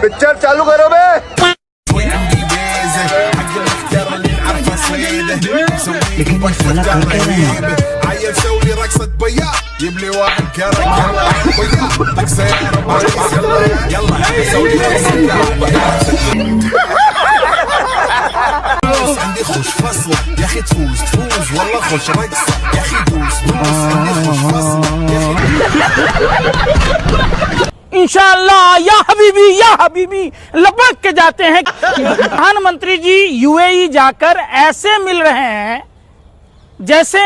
Picture चालू करो बे। लेकिन ये साला कर क्या रहे हैं? इंशाअल्लाह या हबीबी लपक के जाते हैं। प्रधानमंत्री जी यूएई जाकर ऐसे मिल रहे हैं जैसे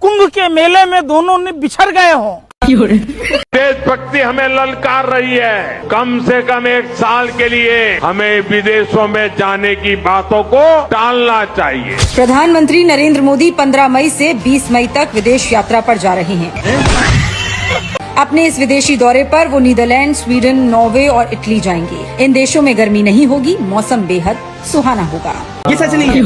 कुंभ के मेले में दोनों ने बिछड़ गए हों। देशभक्ति हमें ललकार रही है। कम से कम 1 साल के लिए हमें विदेशों में जाने की बातों को टालना चाहिए। प्रधानमंत्री नरेंद्र मोदी 15 मई से 20 मई तक विदेश यात्रा पर जा रहे हैं। अपने इस विदेशी दौरे पर वो नीदरलैंड, स्वीडन, नॉर्वे और इटली जाएंगे। इन देशों में गर्मी नहीं होगी, मौसम बेहद सुहाना होगा। ये सच नहीं है।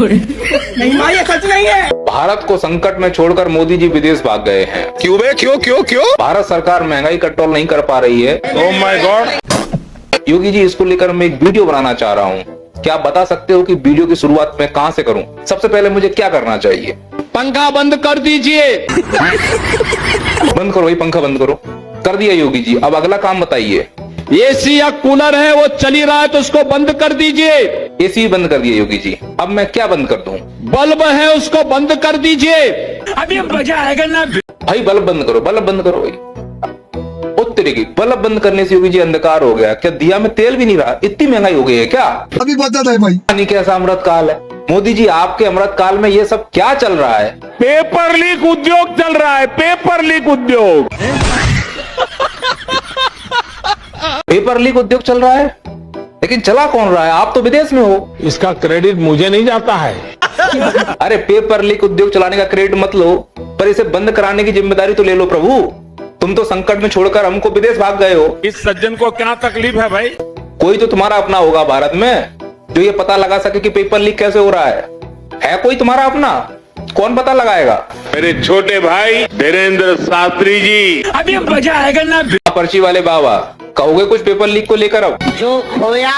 नहीं माँ, ये सच नहीं है। भारत को संकट में छोड़कर मोदी जी विदेश भाग गए हैं। क्यों बे? क्यों? भारत सरकार महंगाई कंट्रोल नहीं कर पा रही है। Oh my God. Yogi ji, इसको लेकर मैं एक वीडियो बनाना चाह रहा हूँ। क्या आप बता सकते हो कि वीडियो की शुरुआत मैं कहाँ से करूँ? सबसे पहले मुझे क्या करना चाहिए? पंखा बंद कर दीजिए। बंद करो, ये पंखा बंद करो। कर दिया योगी जी। अब अगला काम बताइए। एसी या कूलर है वो चली रहा है तो उसको बंद कर दीजिए। एसी बंद कर दिया योगी जी। अब मैं क्या बंद कर दूं? बल्ब है उसको बंद कर दीजिए। अभी मजा आएगा ना। भाई बल्ब बंद करो, बल्ब बंद करो। उत्तरी की बल्ब बंद करने से योगी जी अंधकार हो गया क्या? दिया में तेल भी नहीं रहा, इतनी महंगाई हो गई है क्या? अभी बता है भाई। नहीं, कैसा अमृत काल है मोदी जी? आपके अमृत काल में ये सब क्या चल रहा है? पेपर लीक उद्योग चल रहा है, पेपर लीक उद्योग। पेपर लीक उद्योग चल रहा है, लेकिन चला कौन रहा है? आप तो विदेश में हो। इसका क्रेडिट मुझे नहीं जाता है। अरे पेपर लीक उद्योग चलाने का क्रेडिट मत लो, पर इसे बंद कराने की जिम्मेदारी तो ले लो प्रभु। तुम तो संकट में छोड़कर हमको विदेश भाग गए हो। इस सज्जन को क्या तकलीफ है भाई? कोई तो तुम्हारा अपना होगा भारत में जो ये पता लगा सके कि पेपर लीक कैसे हो रहा है कोई तुम्हारा अपना? कौन पता लगाएगा? मेरे छोटे भाई धीरेन्द्र शास्त्री जी। अभी मजा आएगा ना। पर्ची वाले बाबा, कहोगे कुछ पेपर लीक को लेकर? अब जो खोया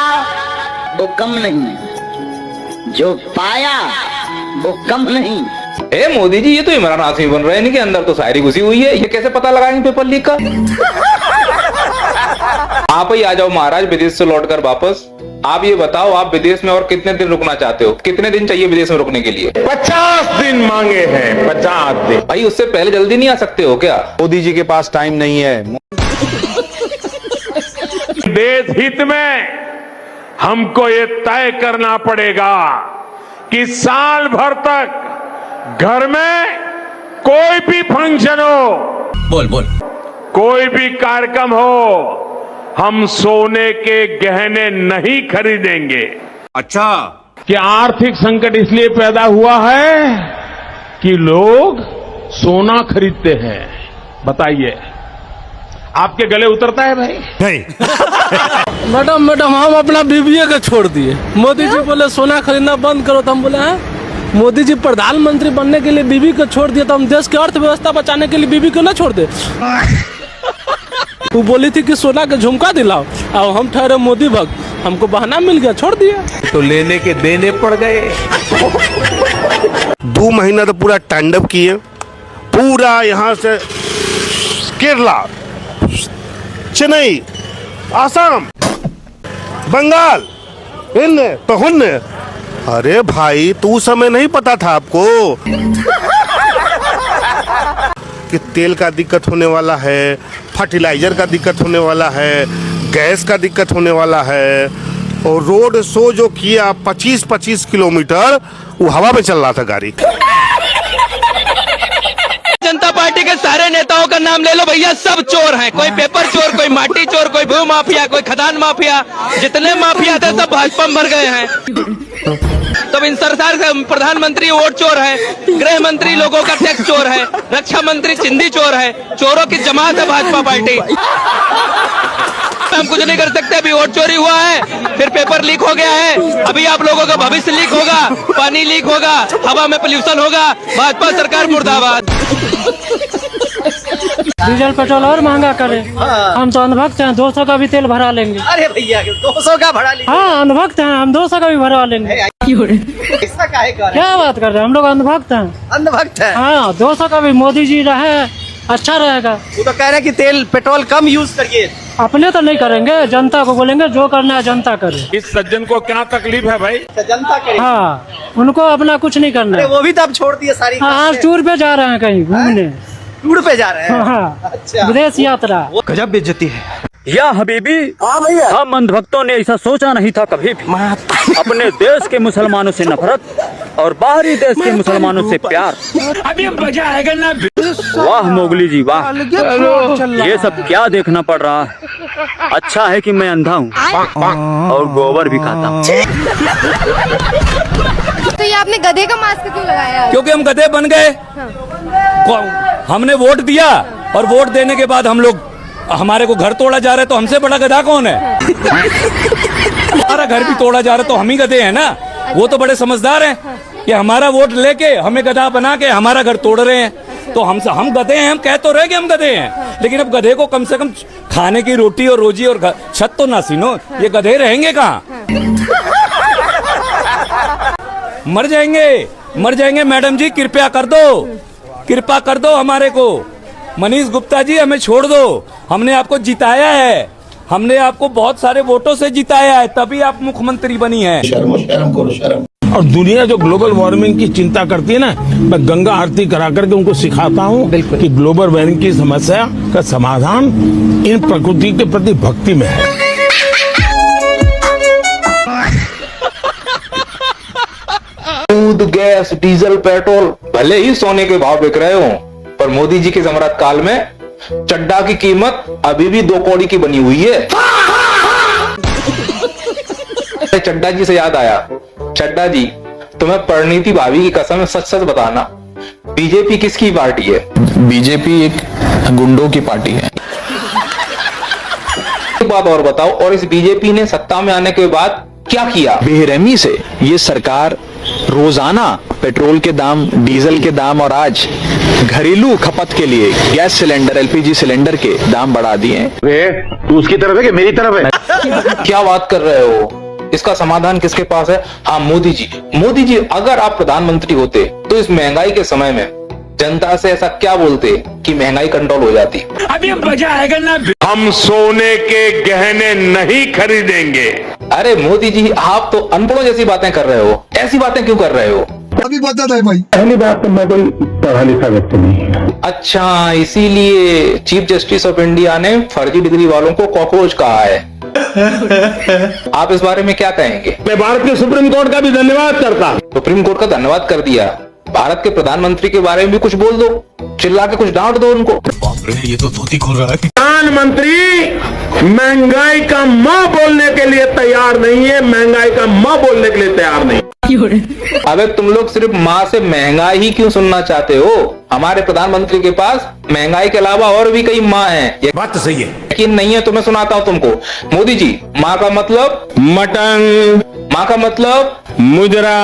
वो कम नहीं, जो पाया वो कम नहीं। मोदी जी, ये तो इमरान हाशमी बन रहे हैं। इनके अंदर तो शायरी घुसी हुई है। ये कैसे पता लगाएंगे पेपर लीक का? आप ही आ जाओ महाराज विदेश से लौटकर वापस। आप ये बताओ, आप विदेश में और कितने दिन रुकना चाहते हो? कितने दिन चाहिए विदेश में रुकने के लिए? 50 दिन मांगे हैं, 50 दिन। भाई उससे पहले जल्दी नहीं आ सकते हो क्या? मोदी जी के पास टाइम नहीं है। देश हित में हमको ये तय करना पड़ेगा कि साल भर तक घर में कोई भी फंक्शन हो, बोल कोई भी कार्यक्रम हो, हम सोने के गहने नहीं खरीदेंगे। अच्छा, कि आर्थिक संकट इसलिए पैदा हुआ है कि लोग सोना खरीदते हैं। बताइए, आपके गले उतरता है भाई? नहीं। मैडम हम अपना बीबीए का छोड़ दिए। मोदी जी बोले सोना खरीदना बंद करो, तो हम बोले हैं मोदी जी प्रधानमंत्री बनने के लिए बीबी को छोड़ दिया, तो हम देश की अर्थव्यवस्था बचाने के लिए बीबी को ना छोड़ दे। वो बोली थी कि सोना का झुमका दिलाओ, और हम ठहरे मोदी भक्त, हमको बहाना मिल गया, छोड़ दिया। तो लेने के देने पड़ गए। 2 महीना तो पूरा तांडव किए। पूरा यहाँ से केरला, चेन्नई, आसाम, बंगाल, इनने तो हुन्ने। अरे भाई, तू समय नहीं पता था आपको कि तेल का दिक्कत होने वाला है, फर्टिलाइजर का दिक्कत होने वाला है, गैस का दिक्कत होने वाला है। और रोड शो जो किया 25-25 किलोमीटर, वो हवा में चल रहा था गाड़ी। जनता पार्टी के सारे नेताओं का नाम ले लो भैया, सब चोर हैं। कोई पेपर चोर, कोई माटी चोर, कोई भू माफिया, कोई खदान माफिया। जितने माफिया थे सब भाजपा में भर गए हैं। तब इन सरकार का प्रधानमंत्री वोट चोर है, गृह मंत्री लोगों का टैक्स चोर है, रक्षा मंत्री चिंदी चोर है। चोरों की जमात है भाजपा पार्टी। हम कुछ नहीं कर सकते। अभी वोट चोरी हुआ है, फिर पेपर लीक हो गया है, अभी आप लोगों का भविष्य लीक होगा, पानी लीक होगा, हवा में पोल्यूशन होगा। भाजपा सरकार मुर्दाबाद। डीजल पेट्रोल और महंगा करे। हम तो अनभक्त हैं, 200 का भी तेल भरा लेंगे। अरे भैया 200 का भरा ली। हाँ अनभक्त हैं हम, 200 का भी भरा लेंगे। ऐसा काहे कर रहे क्या बात कर रहे हैं, हम लोग अनभक्त हैं। अंधभक्त है। हाँ 200 का भी मोदी जी रहे अच्छा रहेगा। वो तो कह रहे हैं कि तेल पेट्रोल कम यूज करिए। अपने तो नहीं करेंगे, जनता को बोलेंगे जो करना है जनता करे। इस सज्जन को क्या तकलीफ है भाई? जनता करे। हाँ उनको अपना कुछ नहीं करना अरे है। वो भी तो अब छोड़ दिए सारी। हाँ टूर पे जा रहे हैं कहीं घूमने। टूर पे जा रहे हैं। हाँ अच्छा। विदेश यात्रा। गजब बेइज्जती है। या हबीबी, हाँ भैया। हम अंधभक्तों ने ऐसा सोचा नहीं था कभी भी। अपने देश के मुसलमानों से नफरत और बाहरी देश के मुसलमानों से प्यार। अभी मजा आएगा ना। वाह मोगली जी वाह, ये सब क्या देखना पड़ रहा है। अच्छा है कि मैं अंधा हूँ और गोबर भी खाता हूँ। तो ये आपने गधे का मास्क क्यों लगाया? क्योंकि हम गधे बन गए। हमने वोट दिया और वोट देने के बाद हम लोग, हमारे को घर तोड़ा जा रहा है तो हमसे बड़ा गधा कौन है? हमारा घर भी तोड़ा जा रहा है तो हम ही गधे हैं ना। वो तो बड़े समझदार हैं कि हमारा वोट लेके हमें गधा बना के हमारा घर तोड़ रहे हैं। तो हम गधे हैं, हम कह तो रहे कि हम गधे हैं, लेकिन अब गधे को कम से कम खाने की रोटी और रोजी और छत तो ना सीनो। ये गधे रहेंगे कहाँ? मर जाएंगे। मैडम जी कृपया कर दो हमारे को। मनीष गुप्ता जी हमें छोड़ दो। हमने आपको जिताया है, हमने आपको बहुत सारे वोटों से जिताया है, तभी आप मुख्यमंत्री बनी है। शर्म करो शर्म। और दुनिया जो ग्लोबल वार्मिंग की चिंता करती है ना, मैं गंगा आरती करा करके उनको सिखाता हूँ कि ग्लोबल वार्मिंग की समस्या का समाधान इन प्रकृति के प्रति भक्ति में है। दूध, गैस, डीजल, पेट्रोल भले ही सोने के भाव बिक रहे हो, पर मोदी जी के जमरात काल में चड्डा की कीमत अभी भी 2 कौड़ी की बनी हुई है। चड्डा जी से याद आया, चड्डा जी तुम्हें परिणीति भाभी की कसम सच सच बताना, बीजेपी किसकी पार्टी है? बीजेपी एक गुंडों की पार्टी है। एक बात और बताओ, और इस बीजेपी ने सत्ता में आने के बाद क्या किया? बेरहमी से ये सरकार रोजाना पेट्रोल के दाम, डीजल के दाम और आज घरेलू खपत के लिए गैस सिलेंडर, एलपीजी सिलेंडर के दाम बढ़ा दिए हैं। तू उसकी तरफ है कि मेरी तरफ है? क्या बात कर रहे हो? इसका समाधान किसके पास है? हाँ मोदी जी, अगर आप प्रधानमंत्री होते तो इस महंगाई के समय में जनता से ऐसा क्या बोलते कि महंगाई कंट्रोल हो जाती? अभी मजा आएगा ना। हम सोने के गहने नहीं खरीदेंगे। अरे मोदी जी, आप तो अनपढ़ों जैसी बातें कर रहे हो। ऐसी बातें क्यों कर रहे हो? अभी बता दे भाई। पहली बात तो मैं कोई पढ़ा लिखा व्यक्ति नहीं। अच्छा, इसीलिए चीफ जस्टिस ऑफ इंडिया ने फर्जी डिग्री वालों को कॉकरोच कहा है। आप इस बारे में क्या कहेंगे? मैं भारत के सुप्रीम कोर्ट का भी धन्यवाद करता। सुप्रीम कोर्ट का धन्यवाद कर दिया, भारत के प्रधानमंत्री के बारे में भी कुछ बोल दो, चिल्ला के कुछ डांट दो उनको। ये तो धोती खोल रहा है। प्रधानमंत्री महंगाई का माँ बोलने के लिए तैयार नहीं है, महंगाई का माँ बोलने के लिए तैयार नहीं। अबे तुम लोग सिर्फ माँ से महंगाई ही क्यों सुनना चाहते हो? हमारे प्रधानमंत्री के पास महंगाई के अलावा और भी कई माँ हैं। ये बात तो सही है। यकीन नहीं है तो मैं सुनाता हूँ तुमको। मोदी जी, माँ का मतलब मटन, माँ का मतलब मुजरा,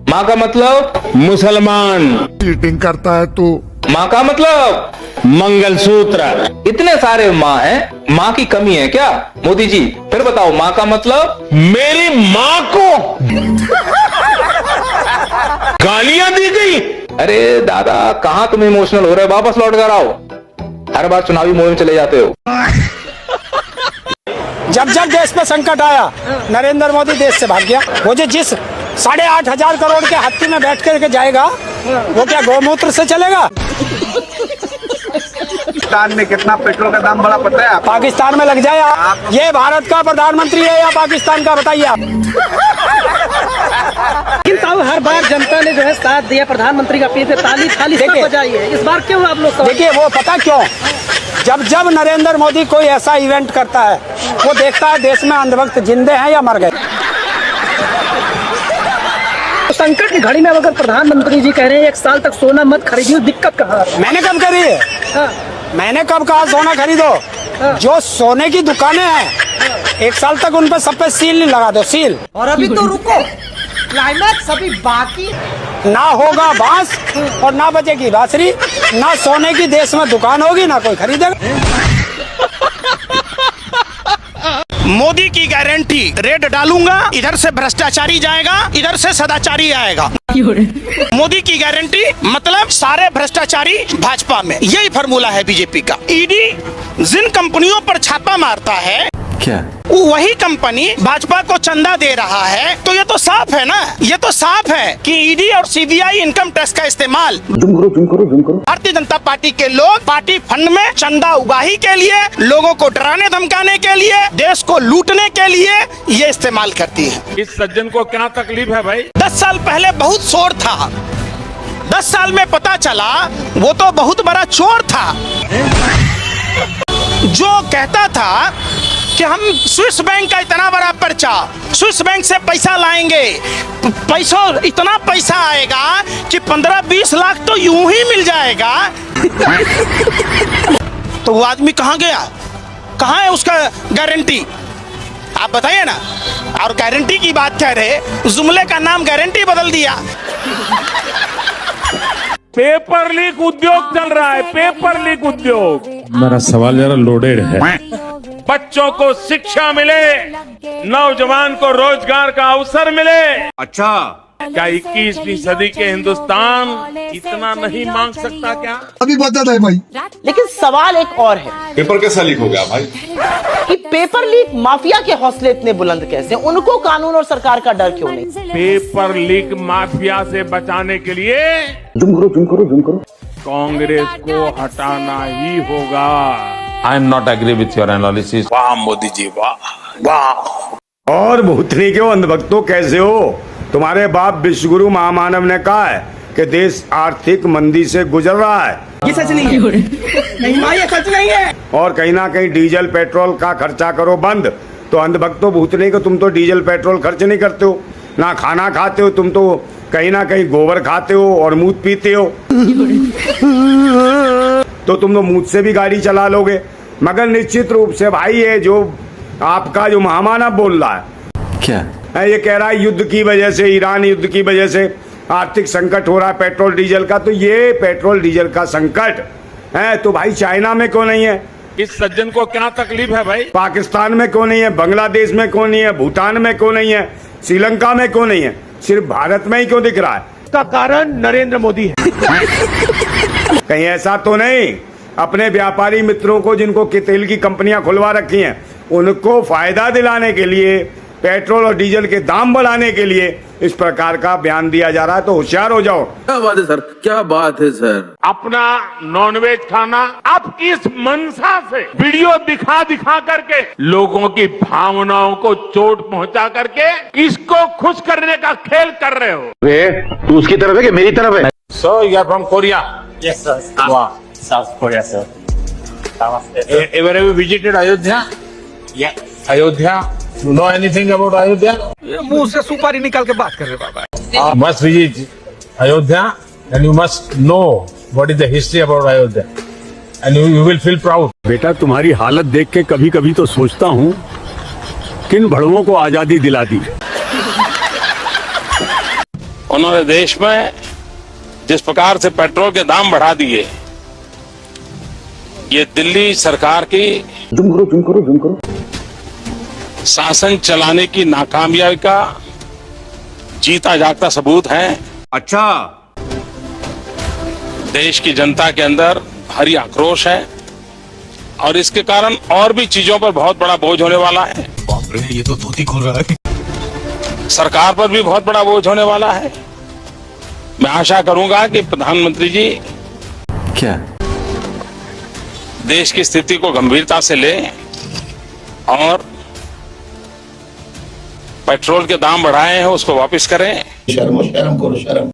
माँ का मतलब मुसलमान, चीटिंग करता है तू। माँ का मतलब मंगलसूत्र। इतने सारे माँ हैं, माँ की कमी है क्या? मोदी जी फिर बताओ, माँ का मतलब? मेरी माँ को गालियां दी गई। अरे दादा, कहाँ तुम इमोशनल हो रहे हो? वापस लौट कर आओ। हर बार चुनावी मुहिम में चले जाते हो। जब देश पे संकट आया, नरेंद्र मोदी देश से भाग गया। वो जो जिस 8,500 करोड़ के हाथी में बैठ करके जाएगा, वो क्या गौमूत्र से चलेगा? पाकिस्तान में कितना पेट्रोल का दाम बढ़ा पता है? पाकिस्तान में लग जाए आप। ये भारत का प्रधानमंत्री है या पाकिस्तान का, बताइए आप। लेकिन हर बार जनता ने जो है साथ दिया प्रधानमंत्री का, पीछे ताली सब बजाई है। इस बार क्यों आप लोग? देखिए वो पता क्यों, जब नरेंद्र मोदी कोई ऐसा इवेंट करता है, वो देखता है देश में अंधभक्त जिंदे हैं या मर गए। संकट की घड़ी में अगर प्रधानमंत्री जी कह रहे हैं 1 साल तक सोना मत खरीदिए, दिक्कत कहाँ है? मैंने कब करी है? मैंने कब कहा सोना खरीदो? जो सोने की दुकानें हैं, 1 साल तक उन पर सब पे सील नहीं लगा दो, सील। और अभी तो रुको, क्लाइमैक्स अभी बाकी। ना होगा बांस और ना बजेगी बांसुरी, ना सोने की देश में दुकान होगी, ना कोई खरीदेगा। मोदी की गारंटी, रेड डालूंगा, इधर से भ्रष्टाचारी जाएगा, इधर से सदाचारी आएगा। मोदी की गारंटी मतलब सारे भ्रष्टाचारी भाजपा में, यही फॉर्मूला है बीजेपी का। ईडी जिन कंपनियों पर छापा मारता है, क्या वही कंपनी भाजपा को चंदा दे रहा है, तो ये तो साफ है ना, ये तो साफ है कि ईडी और सीबीआई इनकम टैक्स का इस्तेमाल भारतीय जनता पार्टी के लोग पार्टी फंड में चंदा उगाही के लिए, लोगों को डराने धमकाने के लिए, देश को लूटने के लिए ये इस्तेमाल करती है। इस सज्जन को क्या तकलीफ है भाई? 10 साल पहले बहुत शोर था, 10 साल में पता चला वो तो बहुत बड़ा चोर था, जो कहता था कि हम स्विस बैंक का इतना बड़ा पर्चा, स्विस बैंक से पैसा लाएंगे, पैसा इतना पैसा आएगा कि 15-20 लाख तो यूं ही मिल जाएगा। तो वो आदमी कहाँ गया? कहाँ है उसका गारंटी? आप बताइए ना। और गारंटी की बात कह रहे, जुमले का नाम गारंटी बदल दिया। पेपर लीक उद्योग चल रहा है, पेपर लीक उद्योग। मेरा सवाल जरा लोडेड है। बच्चों को शिक्षा मिले, नौजवान को रोजगार का अवसर मिले। अच्छा, क्या 21वीं सदी के हिंदुस्तान इतना नहीं मांग सकता क्या? अभी बता है भाई। लेकिन सवाल एक और है, पेपर कैसा लीक हो गया भाई? कि पेपर लीक माफिया के हौसले इतने बुलंद कैसे? उनको कानून और सरकार का डर क्यों नहीं? पेपर लीक माफिया से बचाने के लिए जुम करो। कांग्रेस को हटाना ही होगा। I am not agree with your analysis. वाह मोदी जी, वाह वाह। और भूतनी के अंधभक्तों कैसे हो? तुम्हारे बाप विश्वगुरु महामानव ने कहा है कि देश आर्थिक मंदी से गुजर रहा है। ये सच नहीं है। नहीं माँ, ये सच नहीं है। और कहीं ना कहीं डीजल पेट्रोल का खर्चा करो बंद। तो अंधभक्तों भूतनी को, तुम तो डीजल पेट्रोल खर्च नहीं करते हो, ना खाना खाते हो, तुम तो कहीं ना कहीं गोबर खाते हो और मूत पीते हो। तो तुम तो मूत से भी गाड़ी चला लोगे। मगर निश्चित रूप से भाई, ये जो आपका जो महामानव बोल रहा है, क्या ये कह रहा है युद्ध की वजह से, ईरान युद्ध की वजह से आर्थिक संकट हो रहा है पेट्रोल डीजल का। तो ये पेट्रोल डीजल का संकट है तो भाई चाइना में क्यों नहीं है? इस सज्जन को क्या तकलीफ है भाई? पाकिस्तान में क्यों नहीं है? बांग्लादेश में क्यों नहीं है? भूटान में क्यों नहीं है? श्रीलंका में क्यों नहीं है? सिर्फ भारत में ही क्यों दिख रहा है? इसका कारण नरेंद्र मोदी है। कहीं ऐसा तो नहीं अपने व्यापारी मित्रों को, जिनको कि तेल की कंपनियां खुलवा रखी हैं, उनको फायदा दिलाने के लिए, पेट्रोल और डीजल के दाम बढ़ाने के लिए इस प्रकार का बयान दिया जा रहा है? तो होशियार हो जाओ। क्या बात है सर, क्या बात है सर। अपना नॉनवेज खाना आप किस मंशा से वीडियो दिखा दिखा करके लोगों की भावनाओं को चोट पहुंचा करके किसको खुश करने का खेल कर रहे हो? तू उसकी तरफ है कि मेरी तरफ है? So you are from Korea? Yes sir, South Korea sir. Ever have you visited Ayodhya? Yeah. Ayodhya? You know anything about Ayodhya? मुंह से सुपारी निकाल के बात कर रहे बाबा। You must visit Ayodhya and you must know what is the history about Ayodhya and you will feel proud. बेटा, तुम्हारी हालत देख के कभी कभी तो सोचता हूँ किन भड़वों को आजादी दिला दी। उन्होंने देश में जिस प्रकार से पेट्रोल के दाम बढ़ा दिए, ये दिल्ली सरकार की जुम करो। शासन चलाने की नाकामयाबी का जीता जागता सबूत है। अच्छा, देश की जनता के अंदर भारी आक्रोश है और इसके कारण और भी चीजों पर बहुत बड़ा बोझ होने वाला है। ये तो धोती खोल रहा है। सरकार पर भी बहुत बड़ा बोझ होने वाला है। मैं आशा करूंगा कि प्रधानमंत्री जी क्या देश की स्थिति को गंभीरता से लें और पेट्रोल के दाम बढ़ाए हैं उसको वापस करें। शर्म करो, शर्म।